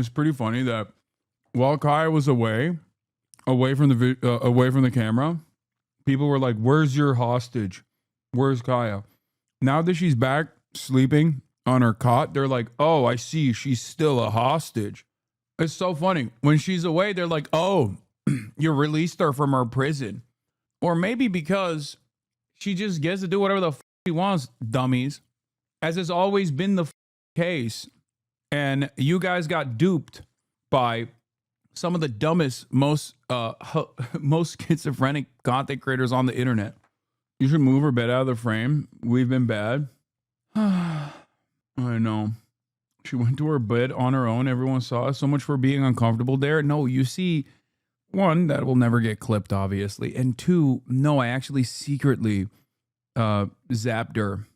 it's pretty funny that while Kaya was away from the camera, people were like, "Where's your hostage? Where's Kaya?" Now that she's back sleeping on her cot, they're like, "Oh, I see. She's still a hostage." It's so funny. When she's away, they're like, "Oh, you released her from her prison." Or maybe because she just gets to do whatever the she wants, dummies. As has always been the case. And you guys got duped by some of the dumbest, most most schizophrenic content creators on the internet. You should move her bed out of the frame. We've been bad. I know. She went to her bed on her own. Everyone saw us. So much for being uncomfortable there. No, you see, one, that will never get clipped, obviously. And two, no, I actually secretly zapped her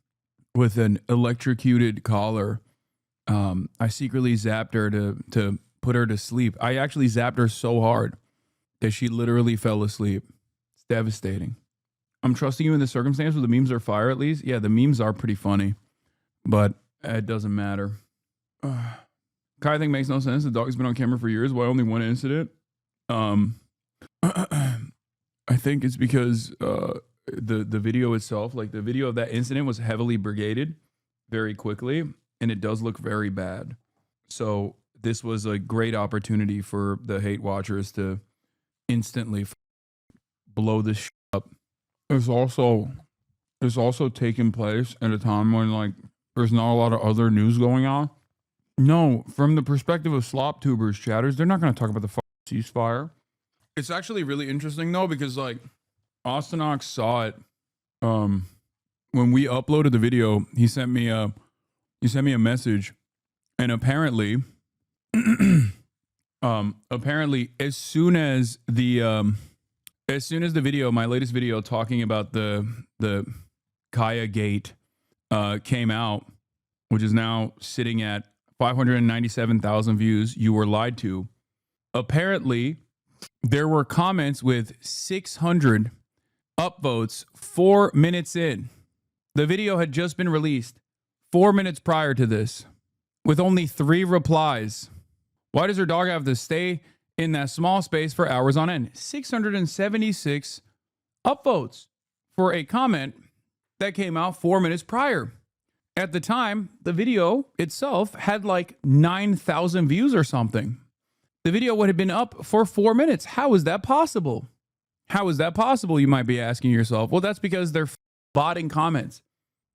with an electrocuted collar. I secretly zapped her to put her to sleep. I actually zapped her so hard that she literally fell asleep. It's devastating. I'm trusting you in the circumstance where the memes are fire at least. Yeah, the memes are pretty funny, but it doesn't matter. Kai thing makes no sense. The dog's been on camera for years. Why only one incident? I think it's because the video itself, like the video of that incident, was heavily brigaded very quickly, and it does look very bad. So this was a great opportunity for the hate watchers to instantly blow this up. It's also taking place at a time when like there's not a lot of other news going on. No, from the perspective of slop tubers, chatters, they're not going to talk about the ceasefire. It's actually really interesting though, because like Ostenox saw it when we uploaded the video. He sent me a message, and apparently as soon as the video, my latest video talking about the Kaya Gate came out, which is now sitting at 597,000 views, you were lied to. Apparently, there were comments with 600 upvotes 4 minutes in. The video had just been released 4 minutes prior to this, with only 3 replies. Why does her dog have to stay in that small space for hours on end? 676 upvotes for a comment that came out 4 minutes prior. At the time, the video itself had like 9,000 views or something. The video would have been up for 4 minutes. How is that possible? How is that possible, you might be asking yourself? Well, that's because they're botting comments.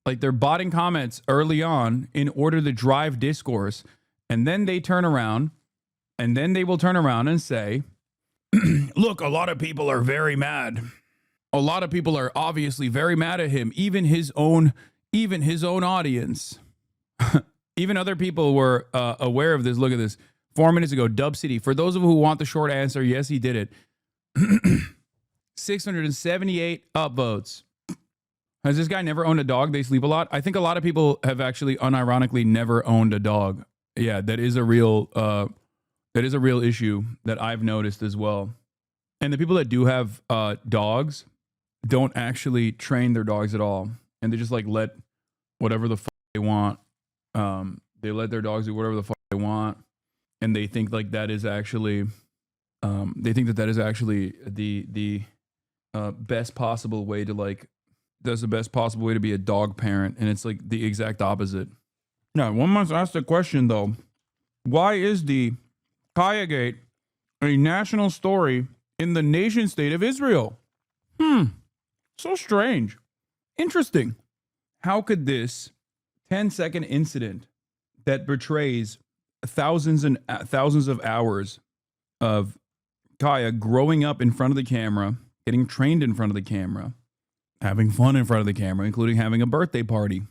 Like they're botting comments early on in order to drive discourse. And then they turn around and then they will turn around and say, look, a lot of people are very mad. A lot of people are obviously very mad at him. Even his own audience. Even other people were aware of this. Look at this. 4 minutes ago, Dub City. For those of you who want the short answer, yes, he did it. 678 upvotes. Has this guy never owned a dog? They sleep a lot. I think a lot of people have actually unironically never owned a dog. Yeah, that is a real issue that I've noticed as well. And the people that do have dogs don't actually train their dogs at all. And they just like let whatever the fuck they want. They let their dogs do whatever the fuck they want. And they think like that is actually, the best possible way to like, that's the best possible way to be a dog parent. And it's like the exact opposite. Now, one must ask the question though, why is the Kaya Gate a national story in the nation state of Israel? So strange. Interesting. How could this 10-second incident that betrays thousands and thousands of hours of Kaya growing up in front of the camera, getting trained in front of the camera, having fun in front of the camera, including having a birthday party.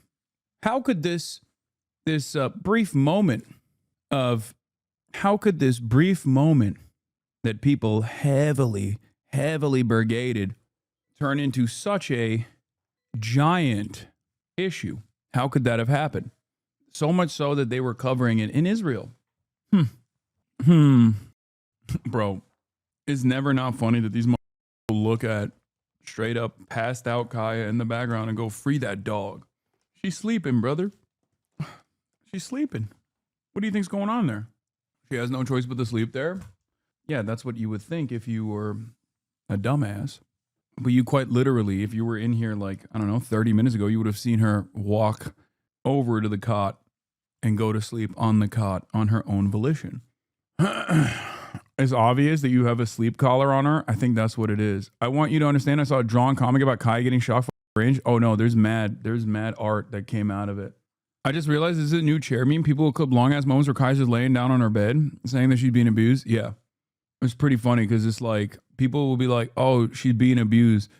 How could this brief moment that people heavily brigaded turn into such a giant issue? How could that have happened? So much so that they were covering it in Israel. Bro, it's never not funny that these motherfuckers look at straight up passed out Kaya in the background and go, free that dog. She's sleeping, brother. She's sleeping. What do you think's going on there? She has no choice but to sleep there. Yeah, that's what you would think if you were a dumbass. But you quite literally, if you were in here like, I don't know, 30 minutes ago, you would have seen her walk over to the cot and go to sleep on the cot on her own volition. It's obvious that you have a sleep collar on her. I think that's what it is. I want you to understand, I saw a drawn comic about Kai getting shocked for range. Oh no, there's mad art that came out of it. I just realized this is a new chair meme. People will clip long ass moments where Kai's just laying down on her bed saying that she's being abused. Yeah. It's pretty funny because it's like people will be like, oh, she's being abused.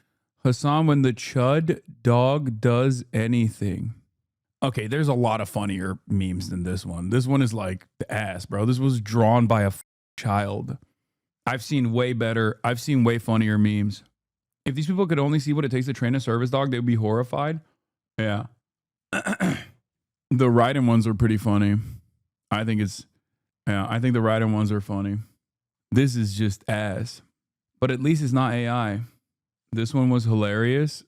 Hasan, when the chud dog does anything. Okay, there's a lot of funnier memes than this one. This one is like the ass, bro. This was drawn by a child. I've seen way better. I've seen way funnier memes. If these people could only see what it takes to train a service dog, they would be horrified. Yeah. The riding ones are pretty funny. I think the riding ones are funny. This is just ass. But at least it's not AI. This one was hilarious.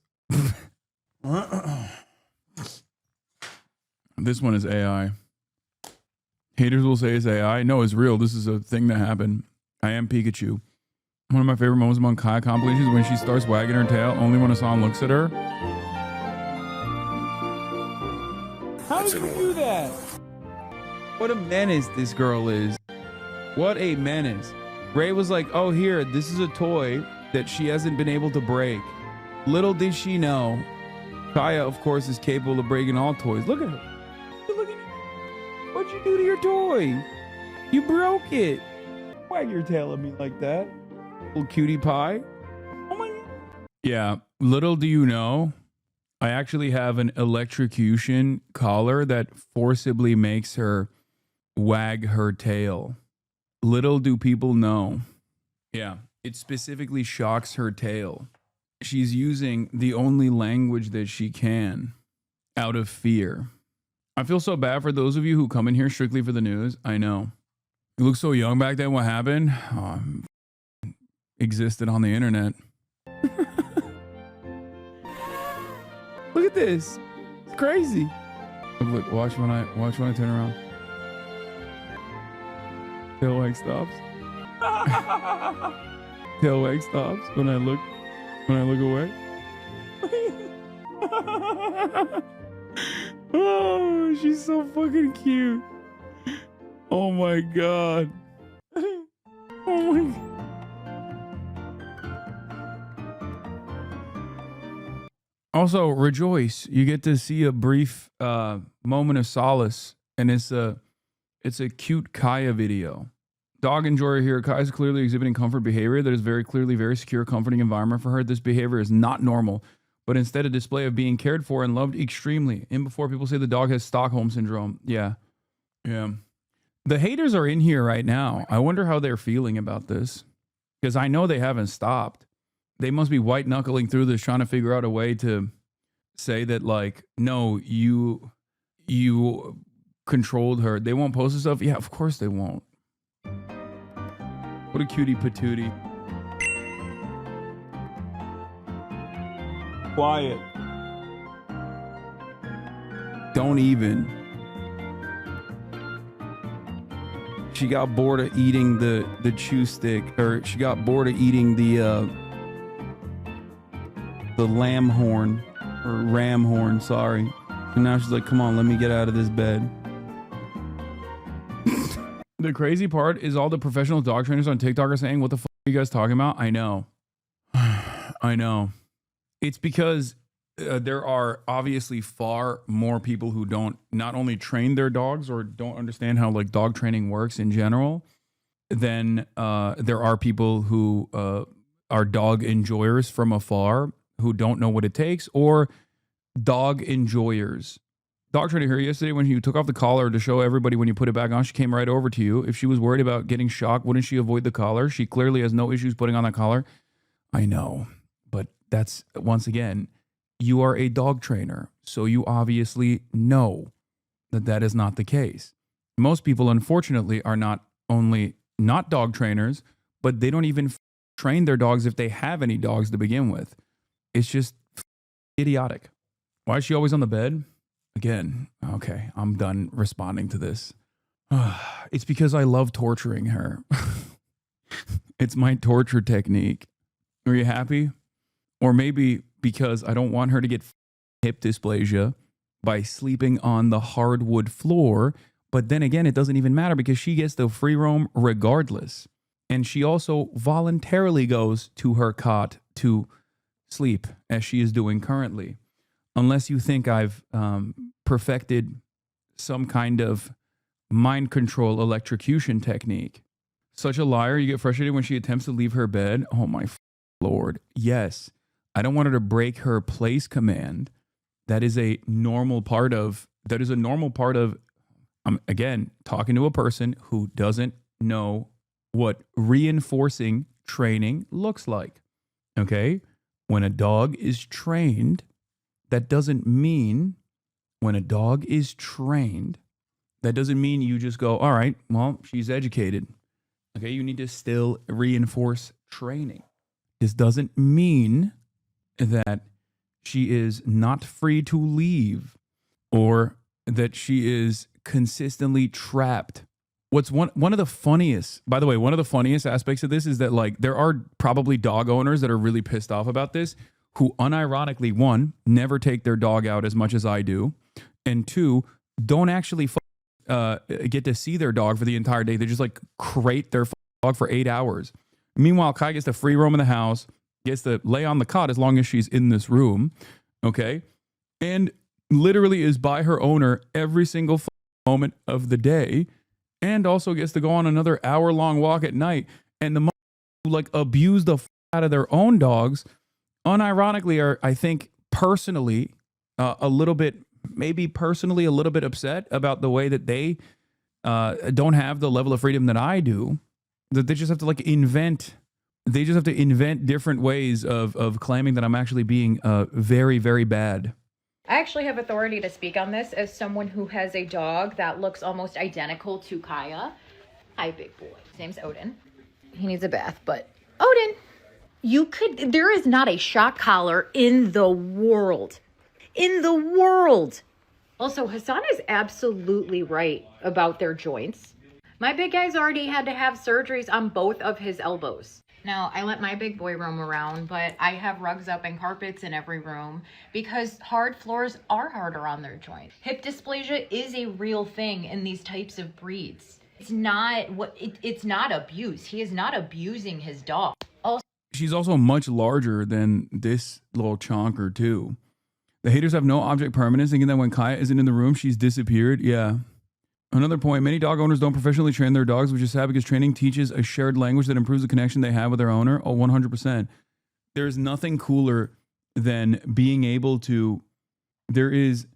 This one is AI. Haters will say it's AI. No, it's real. This is a thing that happened. I am Pikachu. One of my favorite moments among Kai compilations is when she starts wagging her tail only when Hasan looks at her. How did you do that? What a menace this girl is. What a menace. Ray was like, oh, here, this is a toy that she hasn't been able to break. Little did she know, Kaya, of course, is capable of breaking all toys. Look at her. Look at you. What'd you do to your toy? You broke it. Wag your tail at me like that. Little cutie pie. Oh my God. Yeah, little do you know, I actually have an electrocution collar that forcibly makes her wag her tail. Little do people know. Yeah, it specifically shocks her tail. She's using the only language that she can out of fear. I feel so bad for those of you who come in here strictly for the news. I know. You look so young back then. What happened? Oh, existed on the internet. Look at this. It's crazy. Look, watch when I turn around. Tail wag stops. Tail wag stops when I look away. Oh, she's so fucking cute. Oh my God. Oh my God. Also, rejoice. You get to see a brief moment of solace, and it's a cute Kaya video. Dog enjoyer here. Kaya is clearly exhibiting comfort behavior that is very clearly very secure, comforting environment for her. This behavior is not normal, but instead a display of being cared for and loved extremely. And before people say the dog has Stockholm syndrome. Yeah. Yeah. The haters are in here right now. I wonder how they're feeling about this, because I know they haven't stopped. They must be white knuckling through this, trying to figure out a way to say that, like, no, you controlled her. They won't post this stuff. Yeah, of course they won't. What a cutie patootie. Quiet. Don't even. She got bored of eating the chew stick, or she got bored of eating the lamb horn, or ram horn, sorry. And now she's like, come on, let me get out of this bed. The crazy part is all the professional dog trainers on TikTok are saying, what the fuck are you guys talking about? I know. I know. It's because there are obviously far more people who don't not only train their dogs or don't understand how like dog training works in general, than there are people who are dog enjoyers from afar who don't know what it takes, or dog enjoyers. Dog trainer here yesterday, when you took off the collar to show everybody when you put it back on, she came right over to you. If she was worried about getting shocked, wouldn't she avoid the collar? She clearly has no issues putting on that collar. I know, but that's, once again, you are a dog trainer, so you obviously know that that is not the case. Most people, unfortunately, are not only not dog trainers, but they don't even train their dogs if they have any dogs to begin with. It's just idiotic. Why is she always on the bed? Again, okay, I'm done responding to this. It's because I love torturing her. It's my torture technique. Are you happy? Or maybe because I don't want her to get hip dysplasia by sleeping on the hardwood floor. But then again, it doesn't even matter because she gets the free roam regardless. And she also voluntarily goes to her cot to sleep, as she is doing currently. Unless you think I've perfected some kind of mind control electrocution technique. Such a liar. You get frustrated when she attempts to leave her bed. Oh my Lord. Yes. I don't want her to break her place command. That is a normal part of, again, talking to a person who doesn't know what reinforcing training looks like. Okay? When a dog is trained, that doesn't mean you just go, all right, well, she's educated. Okay, you need to still reinforce training. This doesn't mean that she is not free to leave or that she is consistently trapped. What's one of the funniest, by the way, one of the funniest aspects of this is that, like, there are probably dog owners that are really pissed off about this, who unironically, one, never take their dog out as much as I do, and two, don't actually get to see their dog for the entire day. They just like crate their dog for 8 hours. Meanwhile, Kai gets to free roam in the house, gets to lay on the cot as long as she's in this room, okay? And literally is by her owner every single moment of the day, and also gets to go on another hour-long walk at night. And the who like abuse the out of their own dogs, unironically, are, I think, personally a little bit upset about the way that they don't have the level of freedom that I do. That they just have to like invent. They just have to invent different ways of claiming that I'm actually being very, very bad. I actually have authority to speak on this as someone who has a dog that looks almost identical to Kaya. Hi, big boy. His name's Odin. He needs a bath, but Odin, there is not a shock collar in the world. In the world. Also, Hasan is absolutely right about their joints. My big guy's already had to have surgeries on both of his elbows. Now, I let my big boy roam around, but I have rugs up and carpets in every room because hard floors are harder on their joints. Hip dysplasia is a real thing in these types of breeds. It's not abuse. He is not abusing his dog. She's also much larger than this little chonker too. The haters have no object permanence, thinking that when Kaya isn't in the room, she's disappeared. Yeah. Another point, many dog owners don't professionally train their dogs, which is sad because training teaches a shared language that improves the connection they have with their owner. Oh, 100%. There's nothing cooler than being able to, there is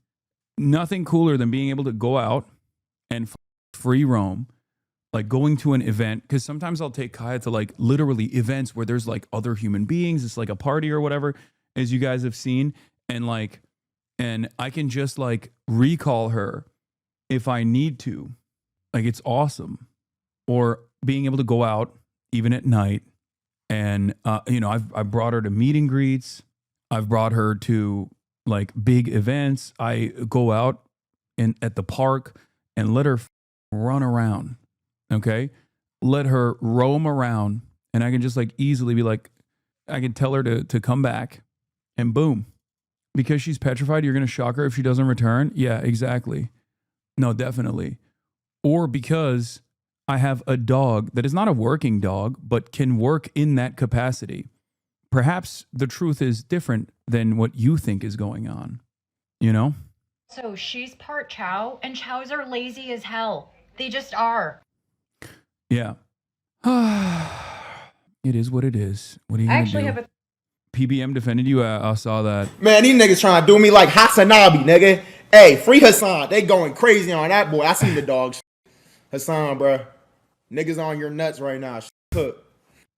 nothing cooler than being able to go out and free roam, like going to an event. Because sometimes I'll take Kaya to like literally events where there's like other human beings. It's like a party or whatever, as you guys have seen. And I can just like recall her if I need to. Like, it's awesome. Or being able to go out even at night. And, I've brought her to meet and greets. I've brought her to like big events. I go out at the park and let her run around. Okay. Let her roam around. And I can just like easily be like, I can tell her to come back, and boom. Because she's petrified, you're going to shock her if she doesn't return? Yeah, exactly. No, definitely. Or because I have a dog that is not a working dog, but can work in that capacity. Perhaps the truth is different than what you think is going on, you know? So she's part chow, and chows are lazy as hell. They just are. Yeah. It is what it is. What are you going to do? PBM defended you. I saw that. Man, these niggas trying to do me like Hasanabi, nigga. Hey, free Hasan. They going crazy on that boy. I seen the dogs. Hasan, bro. Niggas on your nuts right now. Cook.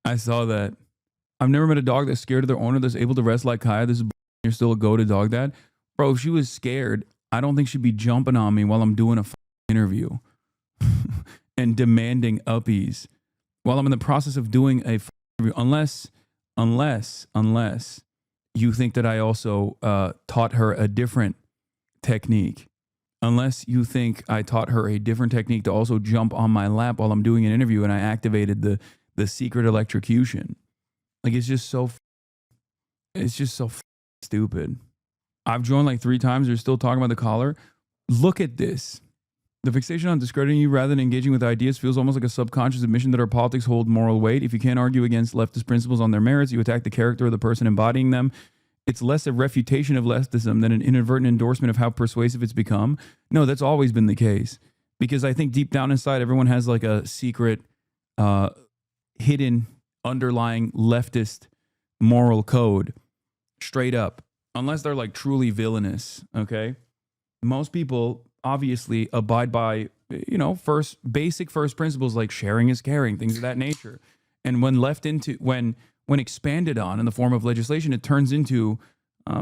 I saw that. I've never met a dog that's scared of their owner that's able to rest like Kaya. This is you're still a go-to dog dad. Bro, if she was scared, I don't think she'd be jumping on me while I'm doing a interview and demanding uppies while I'm in the process of doing a interview. Unless you think that I also taught her a different technique. Unless you think I taught her a different technique to also jump on my lap while I'm doing an interview and I activated the secret electrocution. Like, it's just so stupid. I've joined like 3 times. They're still talking about the collar. Look at this. The fixation on discrediting you rather than engaging with ideas feels almost like a subconscious admission that our politics hold moral weight. If you can't argue against leftist principles on their merits, you attack the character of the person embodying them. It's less a refutation of leftism than an inadvertent endorsement of how persuasive it's become. No, that's always been the case. Because I think deep down inside, everyone has like a secret, hidden, underlying leftist moral code. Straight up. Unless they're like truly villainous, okay? Most people obviously abide by, you know, basic first principles like sharing is caring, things of that nature. And when when expanded on in the form of legislation, it turns into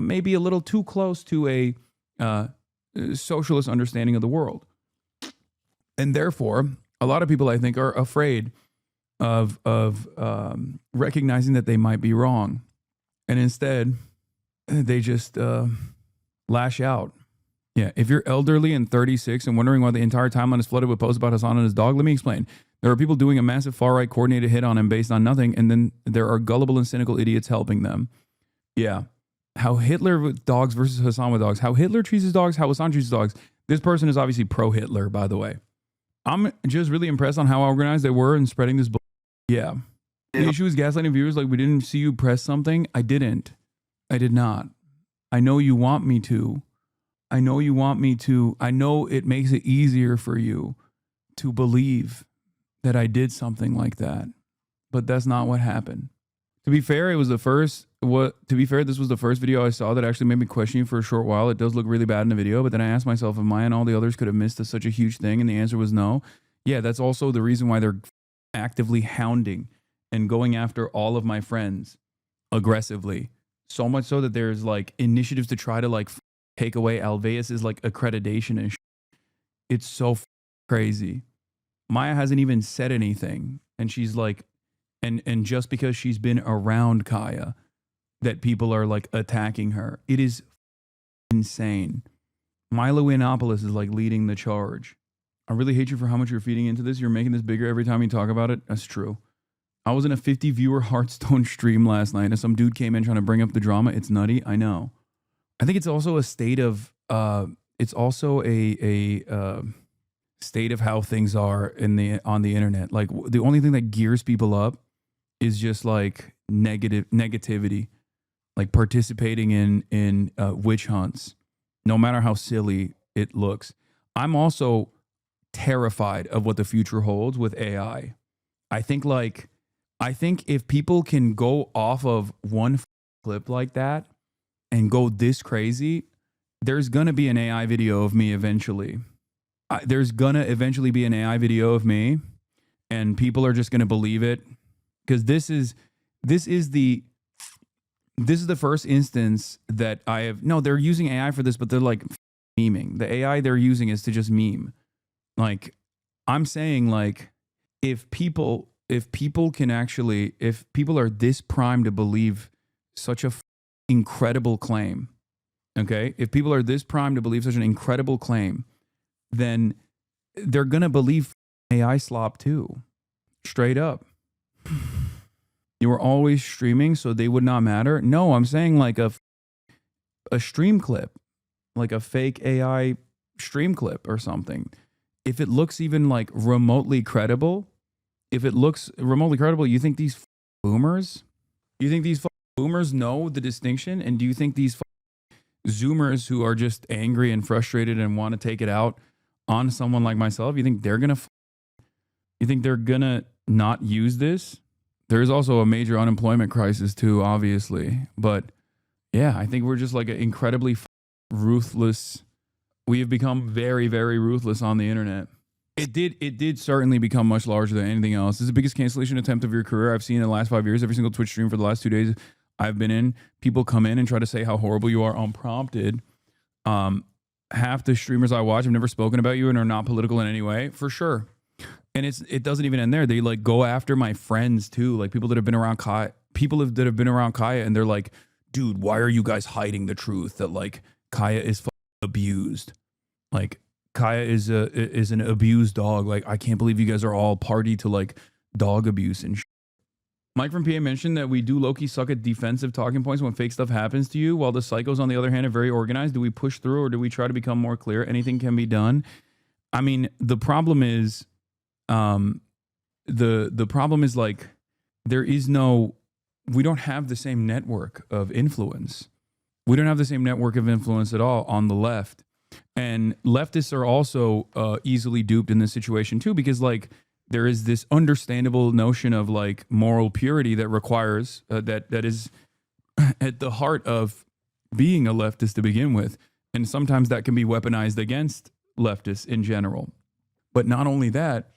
maybe a little too close to a socialist understanding of the world. And therefore, a lot of people, I think, are afraid of recognizing that they might be wrong. And instead, they just lash out. Yeah, if you're elderly and 36 and wondering why the entire timeline is flooded with posts about Hasan and his dog, let me explain. There are people doing a massive far-right coordinated hit on him based on nothing, and then there are gullible and cynical idiots helping them. Yeah. How Hitler with dogs versus Hasan with dogs. How Hitler treats his dogs, how Hasan treats his dogs. This person is obviously pro-Hitler, by the way. I'm just really impressed on how organized they were in spreading this. Yeah. The issue is gaslighting viewers like we didn't see you press something. I didn't. I did not. I know you want me to. I know you want me to. I know it makes it easier for you to believe that I did something like that. But that's not what happened. To be fair, this was the first video I saw that actually made me question you for a short while. It does look really bad in the video, but then I asked myself if Maya and all the others could have missed such a huge thing, and the answer was no. Yeah, that's also the reason why they're actively hounding and going after all of my friends aggressively. So much so that there's like initiatives to try to like take away Alveus's like accreditation and it's so crazy. Maya hasn't even said anything, and she's like, and just because she's been around Kaya, that people are like attacking her. It is insane. Milo Yiannopoulos is like leading the charge. I really hate you for how much you're feeding into this. You're making this bigger every time you talk about it. That's true. I was in a 50 viewer Hearthstone stream last night and some dude came in trying to bring up the drama. It's nutty. I know. I think it's also a state of, it's also a state of how things are on the internet. Like the only thing that gears people up is just like negativity, like participating in witch hunts, no matter how silly it looks. I'm also terrified of what the future holds with AI. I think if people can go off of one clip like that and go this crazy, there's going to be an AI video of me eventually. There's going to eventually be an AI video of me and people are just going to believe it. Because this is the first instance that I have. No, they're using AI for this, but they're like memeing. The AI they're using is to just meme. Like, I'm saying, like, if people are this primed to believe such a incredible claim, okay? If people are this primed to believe such an incredible claim, then they're gonna believe AI slop too. Straight up. You were always streaming, so they would not matter. No, I'm saying like a stream clip, like a fake AI stream clip or something. If it looks even like remotely credible, you think these boomers? You think these boomers know the distinction? And do you think these Zoomers who are just angry and frustrated and want to take it out on someone like myself, you think they're gonna not use this? There's also a major unemployment crisis too, obviously. But yeah, I think we're just like an incredibly ruthless. We have become very, very ruthless on the internet. It did certainly become much larger than anything else. This is the biggest cancellation attempt of your career I've seen in the last 5 years. Every single Twitch stream for the last 2 days I've been in, people come in and try to say how horrible you are unprompted. Half the streamers I watch have never spoken about you and are not political in any way, for sure. And it doesn't even end there. They like go after my friends too, like people that have been around Kaya, that have been around Kaya, and they're like, dude, why are you guys hiding the truth that like Kaya is abused? Like, Kaya is an abused dog. Like, I can't believe you guys are all party to like dog abuse and shit. Mike from PA mentioned that we do low-key suck at defensive talking points when fake stuff happens to you, while the psychos, on the other hand, are very organized. Do we push through, or do we try to become more clear? Anything can be done. I mean, the problem is, the problem is like, we don't have the same network of influence. We don't have the same network of influence at all on the left. And leftists are also easily duped in this situation too, because like, there is this understandable notion of like moral purity that requires that is at the heart of being a leftist to begin with. And sometimes that can be weaponized against leftists in general. But not only that,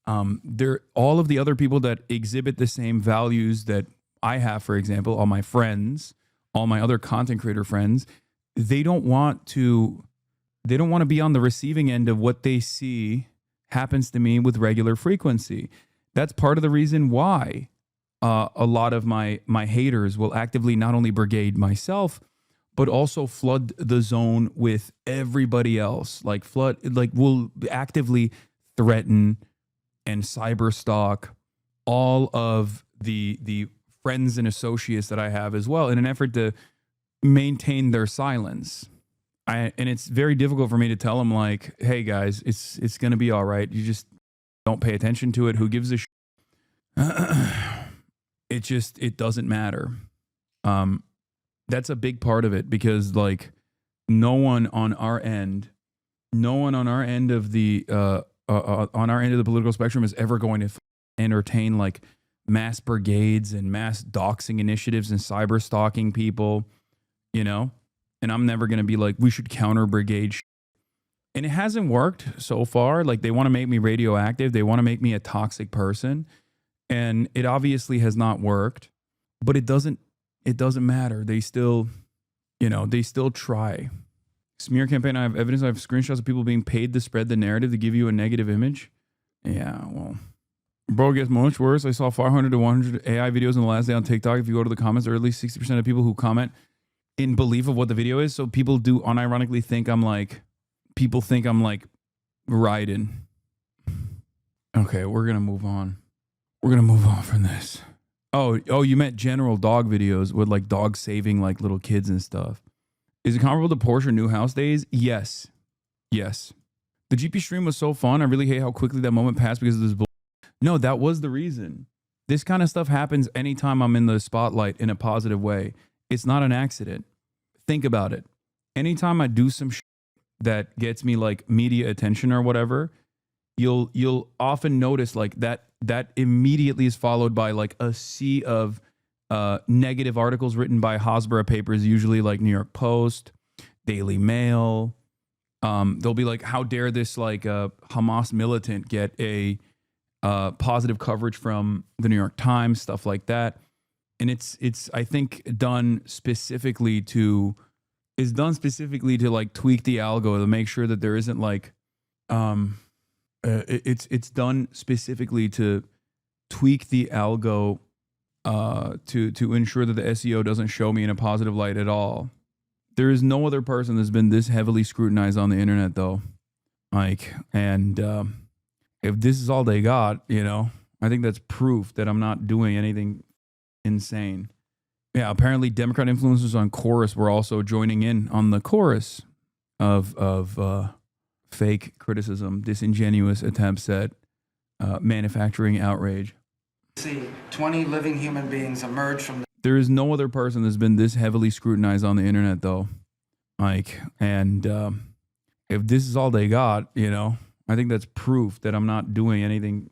all of the other people that exhibit the same values that I have, for example, all my friends, all my other content creator friends, they don't want to be on the receiving end of what they see happens to me with regular frequency. That's part of the reason why a lot of my haters will actively not only brigade myself, but also flood the zone with everybody else. Like will actively threaten and cyber stalk all of the friends and associates that I have as well, in an effort to maintain their silence. And it's very difficult for me to tell them like, hey guys, it's going to be all right. You just don't pay attention to it. Who gives a shit? It doesn't matter. That's a big part of it, because like no one on our end of the political spectrum is ever going to entertain like mass brigades and mass doxing initiatives and cyber stalking people, you know? And I'm never going to be like, we should counter brigade shit. And it hasn't worked so far. Like, they want to make me radioactive. They want to make me a toxic person. And it obviously has not worked, but it doesn't matter. They still try. Smear campaign. I have evidence. I have screenshots of people being paid to spread the narrative to give you a negative image. Yeah, well, bro, it gets much worse. I saw 500 to 100 AI videos in the last day on TikTok. If you go to the comments, there are at least 60% of people who comment in belief of what the video is. So people do unironically think I'm like Raiden. Okay, we're going to move on. We're going to move on from this. Oh, you meant general dog videos with like dogs saving like little kids and stuff. Is it comparable to Porsche new house days? Yes. Yes. The GP stream was so fun. I really hate how quickly that moment passed because of this No, that was the reason. This kind of stuff happens anytime I'm in the spotlight in a positive way. It's not an accident. Think about it. Anytime I do some shit that gets me like media attention or whatever, you'll often notice like that immediately is followed by like a sea of negative articles written by Hasbara papers, usually like New York Post, Daily Mail. They'll be like, how dare this like Hamas militant get a positive coverage from the New York Times, stuff like that. And it's I think done specifically to like tweak the algo to make sure that there isn't like it's done specifically to tweak the algo to ensure that the SEO doesn't show me in a positive light at all. There is no other person that's been this heavily scrutinized on the internet though. Like, and if this is all they got, you know, I think that's proof that I'm not doing anything insane. Yeah, apparently Democrat influencers on Chorus were also joining in on the chorus of fake criticism, disingenuous attempts at manufacturing outrage. See 20 living human beings emerge from There is no other person that's been this heavily scrutinized on the internet though. Like, and if this is all they got, you know, I think that's proof that I'm not doing anything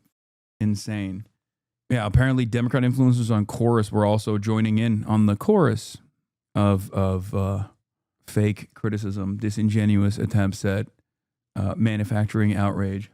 insane. Yeah, apparently Democrat influencers on Chorus were also joining in on the chorus of fake criticism, disingenuous attempts at manufacturing outrage.